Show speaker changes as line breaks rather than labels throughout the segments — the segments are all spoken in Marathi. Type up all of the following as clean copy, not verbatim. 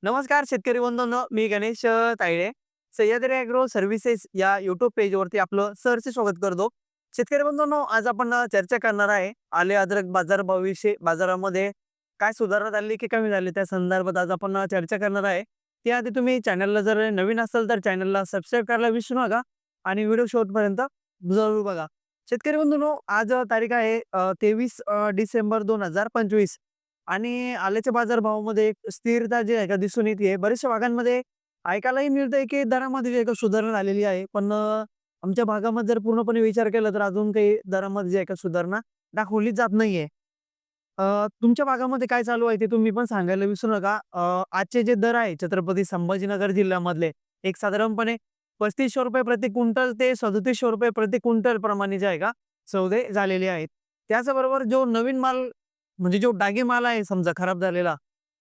नमस्कार शेतकरी बंधूंनो, मी गणेश तायडे. सह्याद्री ॲग्रो सर्व्हिसेस या यूट्यूब पेजवरती आपलं सहर्ष स्वागत करतो. शेतकरी बंधूंनो, आज आपण चर्चा करणार आहे आले अद्रक बाजार भावाविषयी. बाजारामध्ये काय सुधारणा झाली की कमी झाली त्या संदर्भात आज आपण चर्चा करणार आहे. त्याआधी तुम्ही चॅनलला जर नवीन असाल तर चॅनलला सबस्क्राईब करायला विसरू नका आणि व्हिडिओ शेवटपर्यंत जरूर बघा. शेतकरी बंधूंनो, आज तारीख आहे 23 डिसेंबर 2025 आणि आल्याच्या बाजारभावामध्ये एक स्थिरता जी आहे का दिसून येते. बऱ्याचशा भागांमध्ये ऐकायलाही मिळतंय की दरामध्ये जी आहे का सुधारणा झालेली आहे. पण आमच्या भागामध्ये जर पूर्णपणे विचार केला तर अजून काही दरामध्ये जी आहे का सुधारणा दाखवली जात नाहीये. तुमच्या भागामध्ये काय चालू आहे ते तुम्ही पण सांगायला विसरू नका. आजचे जे दर आहे छत्रपती संभाजीनगर जिल्ह्यामधले एक साधारणपणे ₹3500 प्रति क्विंटल ते ₹3700 प्रति क्विंटल प्रमाणे जे आहे का सौदे झालेले आहेत. त्याचबरोबर जो नवीन माल म्हणजे जो डागी माल आहे समजा खराब झालेला,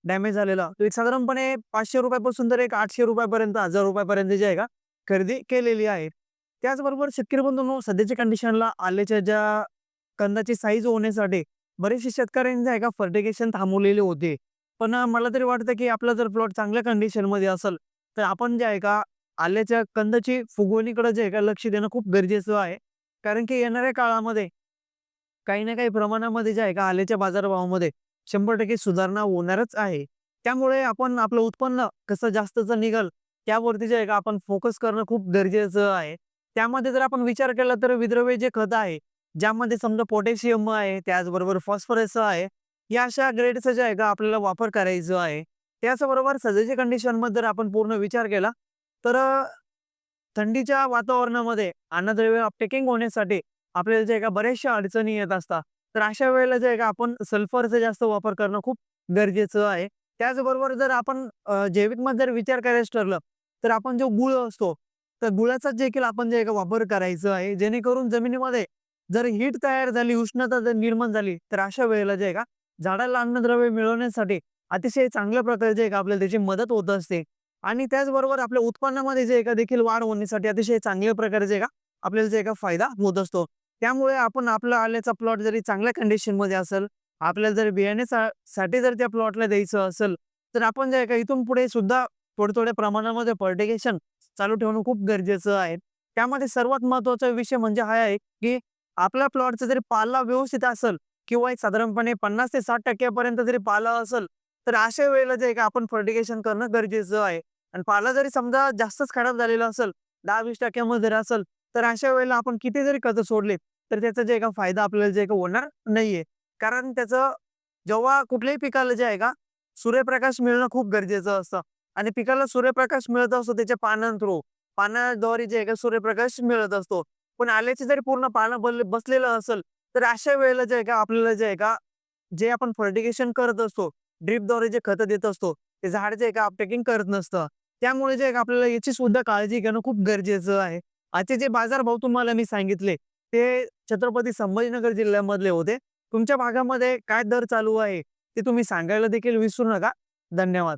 डॅमेज झालेला, तो एक साधारणपणे ₹500 पासून तर एक ₹800 पर्यंत, ₹1000 पर्यंत जे आहे का खरेदी केलेली आहे. त्याचबरोबर शेतकरी बंधूंनो, सध्याच्या कंडिशनला आल्याच्या ज्या कंदाची साईज होण्यासाठी बरेचसे शेतकऱ्यांनी जे आहे का फर्टिगेशन थांबवलेले होते. पण मला तरी वाटतं की आपला जर प्लॉट चांगल्या कंडिशनमध्ये असेल, तर आपण जे आहे का आल्याच्या कंदाची फुगवणीकडे जे आहे का लक्ष देणं खूप गरजेचं आहे. कारण की येणाऱ्या काळामध्ये काही ना काही प्रमाणामध्ये जे आहे का आल्याच्या बाजारभावामध्ये 100% सुधारणा होणारच आहे. त्यामुळे आपण आपलं उत्पन्न कसं जास्तचं निघेल त्यावरती जे आहे का आपण फोकस करणं खूप गरजेचं आहे. त्यामध्ये जर आपण विचार केला तर विद्रव्य जे खत आहे, ज्यामध्ये समजा पोटॅशियम आहे, त्याचबरोबर फॉस्फरस आहे, या अशा ग्रेडचं जे आहे का आपल्याला वापर करायचं आहे. त्याचबरोबर सध्याच्या कंडिशनमध्ये जर आपण पूर्ण विचार केला तर थंडीच्या वातावरणामध्ये अन्नद्रव्य अपटेकिंग होण्यासाठी आपल्याला जे आहे का बऱ्याचशा अडचणी येत असतात. तर अशा वेळेला जे आहे का आपण सल्फरचा जास्त वापर करणं खूप गरजेचं आहे. त्याचबरोबर जर आपण जैविकमध्ये जर विचार करायचं ठरलं, तर आपण जो गूळ असतो, तर गुळाचा देखील आपण जे आहे का वापर करायचा आहे. जेणेकरून जमिनीमध्ये जर हीट तयार झाली, उष्णता जर निर्माण झाली, तर अशा वेळेला जे आहे का झाडाला अन्नद्रव्य मिळवण्यासाठी अतिशय चांगल्या प्रकारे जे आहे का आपल्याला त्याची मदत होत असते. आणि त्याचबरोबर आपल्या उत्पन्नामध्ये जे आहे का देखील वाढ होण्यासाठी अतिशय चांगल्या प्रकारे जे आहे का आपल्याला जे आहे का फायदा होत असतो. त्यामुळे आपण आपला आल्याचा प्लॉट जरी चांगल्या कंडिशनमध्ये असेल, आपल्याला जर साठी जर त्या प्लॉटला द्यायचं असेल, तर आपण जे आहे का इथून पुढे सुद्धा थोड्या-थोड्या प्रमाणामध्ये फर्टिगेशन चालू ठेवणं खूप गरजेचं आहे. त्यामध्ये सर्वात महत्त्वाचा विषय म्हणजे हा आहे, की आपल्या प्लॉटचा जरी पाला व्यवस्थित असेल किंवा एक साधारणपणे 50% ते 60% पर्यंत जरी पाला असेल, तर अशा वेळेला जे आहे का आपण फर्टिगेशन करणं गरजेचं आहे. आणि पाला जरी समजा जास्तच खराब झालेला असेल, 10-20% मध्ये जर असेल, तर अशा वेळेला आपण किती जरी खतं सोडले, तर त्याचा जे आहे का फायदा आपल्याला जे आहे का होणार नाहीये. कारण त्याचं जेव्हा कुठल्याही पिकाला जे आहे का सूर्यप्रकाश मिळणं खूप गरजेचं असतं आणि पिकाला सूर्यप्रकाश मिळत असतो त्याच्या पानाद्वारे जे आहे का सूर्यप्रकाश मिळत असतो. पण आल्याचे जरी पूर्ण पानं बसलेलं असेल, तर अशा वेळेला जे आहे का आपल्याला जे आहे का जे आपण फर्टिगेशन करत असतो, ड्रिपद्वारे जे खतं देत असतो, ते झाड जे आहे का अपटेकिंग करत नसतं. त्यामुळे जे आहे का आपल्याला याची सुद्धा काळजी घेणं खूप गरजेचं आहे. आजचे जे बाजारभाव तुम्हाला मी सांगितले, ते छत्रपती संभाजीनगर जिल्ह्यामधले होते. तुमच्या भागामध्ये काय दर चालू आहे, ते तुम्ही सांगायला देखील विसरू नका. धन्यवाद.